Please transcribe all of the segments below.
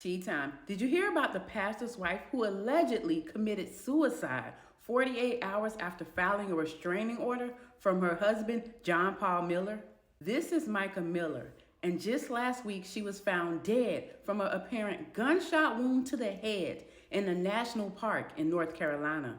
Tea time. Did you hear about the pastor's wife who allegedly committed suicide 48 hours after filing a restraining order from her husband, John Paul Miller? This is Mica Miller, and just last week she was found dead from an apparent gunshot wound to the head in a national park in North Carolina.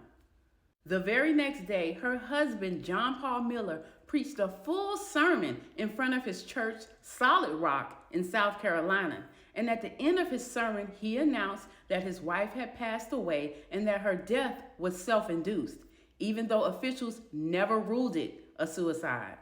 The very next day, her husband, John Paul Miller, preached a full sermon in front of his church, Solid Rock, in South Carolina. And at the end of his sermon, he announced that his wife had passed away and that her death was self-induced, even though officials never ruled it a suicide.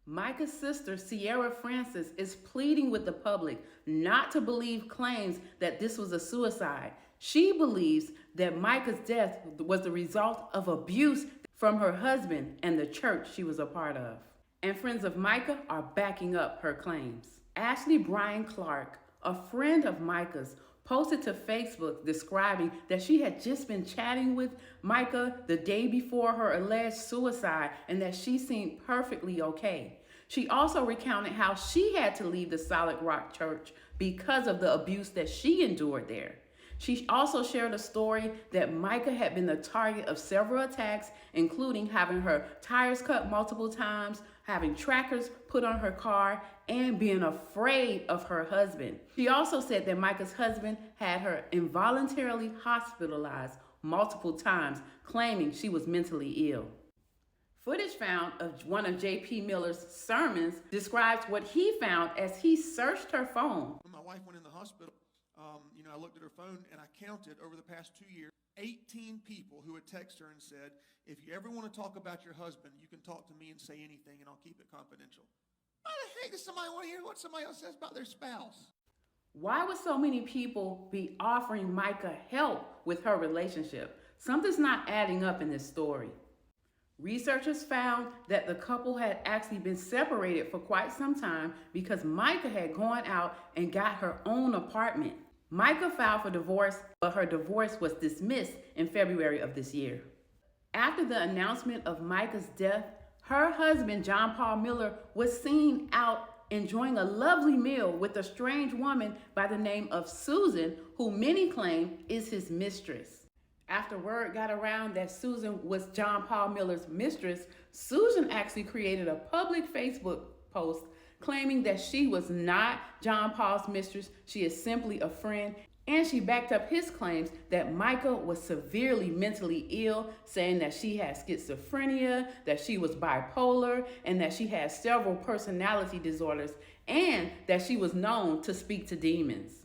Mica's sister, Sierra Francis, is pleading with the public not to believe claims that this was a suicide. She believes that Mica's death was the result of abuse from her husband and the church she was a part of. And friends of Mica are backing up her claims. Ashley Bryan Clark, a friend of Mica's, posted to Facebook describing that she had just been chatting with Mica the day before her alleged suicide and that she seemed perfectly okay. She also recounted how she had to leave the Solid Rock Church because of the abuse that she endured there. She also shared a story that Mica had been the target of several attacks, including having her tires cut multiple times, having trackers put on her car, and being afraid of her husband. She also said that Mica's husband had her involuntarily hospitalized multiple times, claiming she was mentally ill. Footage found of one of J.P. Miller's sermons describes what he found as he searched her phone. When my wife went in the hospital, I looked at her phone and I counted over the past 2 years, 18 people who had texted her and said, if you ever want to talk about your husband, you can talk to me and say anything and I'll keep it confidential. Why the heck does somebody want to hear what somebody else says about their spouse? Why would so many people be offering Mica help with her relationship? Something's not adding up in this story. Researchers found that the couple had actually been separated for quite some time because Mica had gone out and got her own apartment. Mica filed for divorce, but her divorce was dismissed in February of this year. After the announcement of Mica's death, her husband, John Paul Miller, was seen out enjoying a lovely meal with a strange woman by the name of Susan, who many claim is his mistress. After word got around that Susan was John Paul Miller's mistress, Susan actually created a public Facebook post claiming that she was not John Paul's mistress, she is simply a friend, and she backed up his claims that Mica was severely mentally ill, saying that she had schizophrenia, that she was bipolar, and that she had several personality disorders, and that she was known to speak to demons.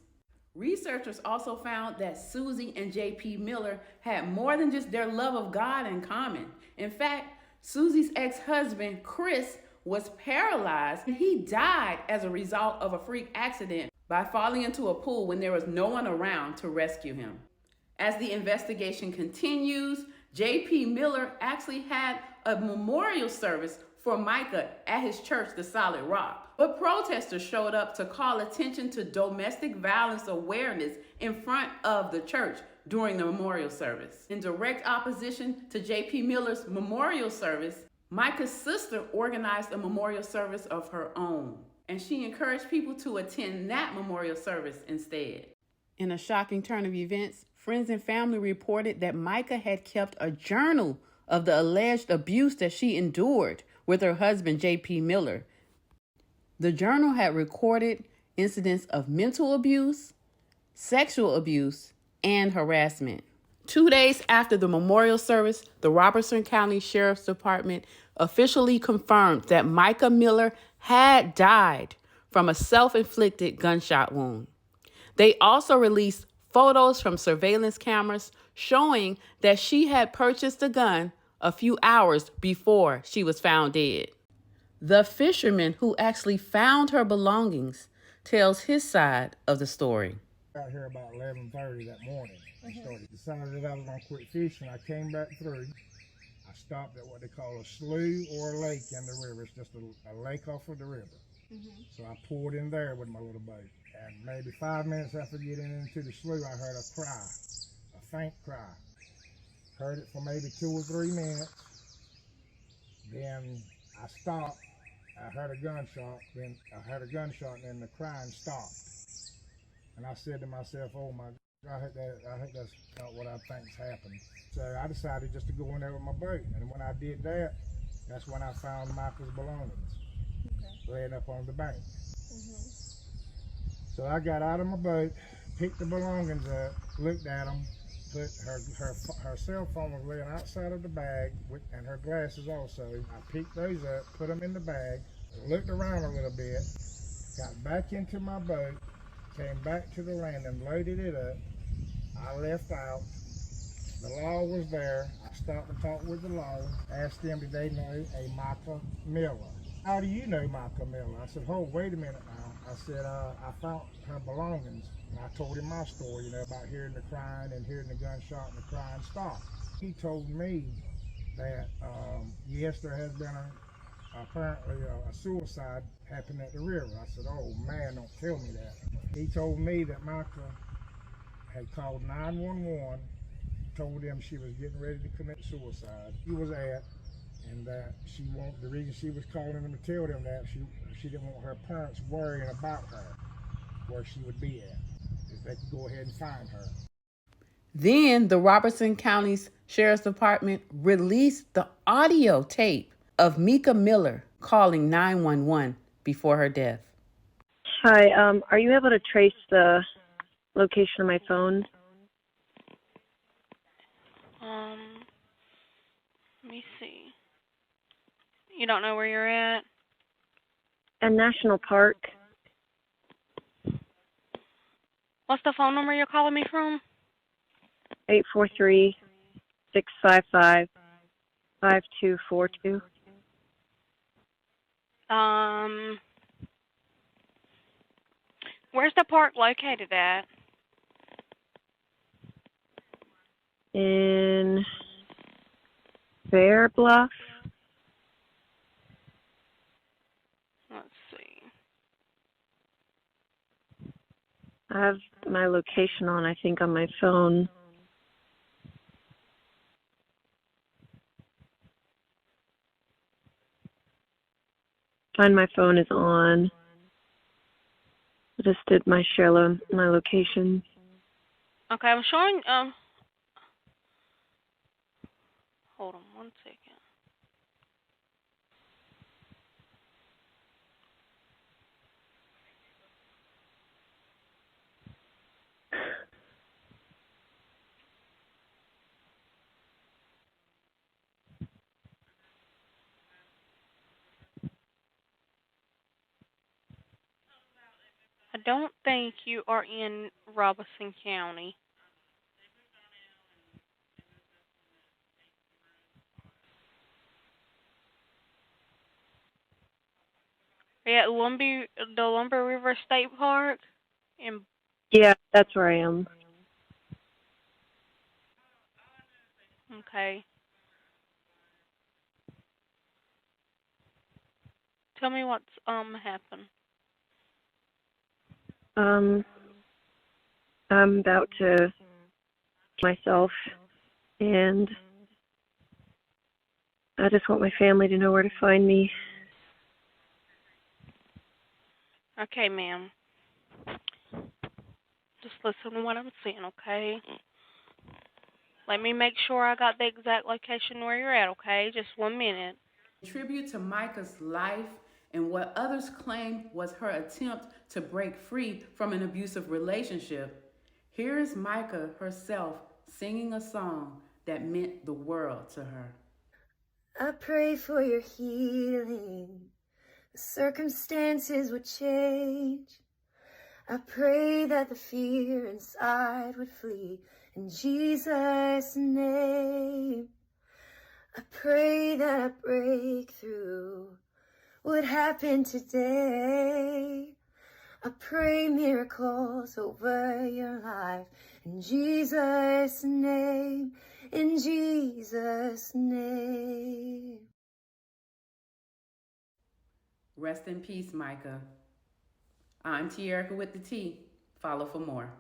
Researchers also found that Susie and J.P. Miller had more than just their love of God in common. In fact, Susie's ex-husband, Chris, was paralyzed and he died as a result of a freak accident by falling into a pool when there was no one around to rescue him. As the investigation continues, J.P. Miller actually had a memorial service for Mica at his church, the Solid Rock. But protesters showed up to call attention to domestic violence awareness in front of the church during the memorial service. In direct opposition to J.P. Miller's memorial service, Mica's sister organized a memorial service of her own, and she encouraged people to attend that memorial service instead. In a shocking turn of events, friends and family reported that Mica had kept a journal of the alleged abuse that she endured with her husband, J.P. Miller. The journal had recorded incidents of mental abuse, sexual abuse, and harassment. 2 days after the memorial service, the Robertson County Sheriff's Department officially confirmed that Mica Miller had died from a self-inflicted gunshot wound. They also released photos from surveillance cameras showing that she had purchased the gun a few hours before she was found dead. The fisherman who actually found her belongings tells his side of the story. Got here about 11:30 that morning. Decided that I was gonna quit fishing. I came back through. I stopped at what they call a slough or a lake in the river. It's just a lake off of the river. So I pulled in there with my little boat. And maybe 5 minutes after getting into the slough, I heard a cry, a faint cry. Heard it for maybe 2 or 3 minutes. Then I stopped. I heard a gunshot. Then I heard a gunshot, and then the crying stopped. And I said to myself, oh my God, I hope that's not what I think's happened. So I decided just to go in there with my boat. And when I did that, that's when I found Mica's belongings laying up on the bank. So I got out of my boat, picked the belongings up, looked at them, put her cell phone was laying outside of the bag, and her glasses also. I picked those up, put them in the bag, looked around a little bit, got back into my boat, came back to the landing, loaded it up. I left out. The law was there. I stopped and talked with the law, asked them did they know a Mica Miller. How do you know Mica Miller? I said, oh, wait a minute now. I said, I found her belongings. And I told him my story, about hearing the crying and hearing the gunshot and the crying stopped. He told me that, yes, there has been apparently a suicide happened at the river. I said, oh man, don't tell me that. He told me that Mica had called 911, told them she was getting ready to commit suicide. He was at, and that the reason she was calling them to tell them that she didn't want her parents worrying about her, where she would be at, if they could go ahead and find her. Then the Robertson County's Sheriff's Department released the audio tape of Mica Miller calling 911 before her death. Hi, are you able to trace the location of my phone? Let me see. You don't know where you're at? A national park. What's the phone number you're calling me from? 843-655-5242. Where's the park located at? In Bear Bluff. Let's see. I have my location on, I think, on my phone. Find my phone is on. I just did my my location. Okay, I'm showing, hold on one second. I don't think you are in Robeson County. Are you at the Lumber River State Park? Yeah, that's where I am. Okay. Tell me what's happened. I'm about to myself, and I just want my family to know where to find me. Okay, ma'am. Just listen to what I'm saying, okay? Let me make sure I got the exact location where you're at, okay? Just 1 minute. In tribute to Mica's life and what others claim was her attempt to break free from an abusive relationship, here is Mica herself singing a song that meant the world to her. I pray for your healing. The circumstances would change. I pray that the fear inside would flee. In Jesus' name. I pray that a breakthrough would happen today. I pray miracles over your life. In Jesus' name. In Jesus' name. Rest in peace, Mica. I'm Te-Erika with the T. Follow for more.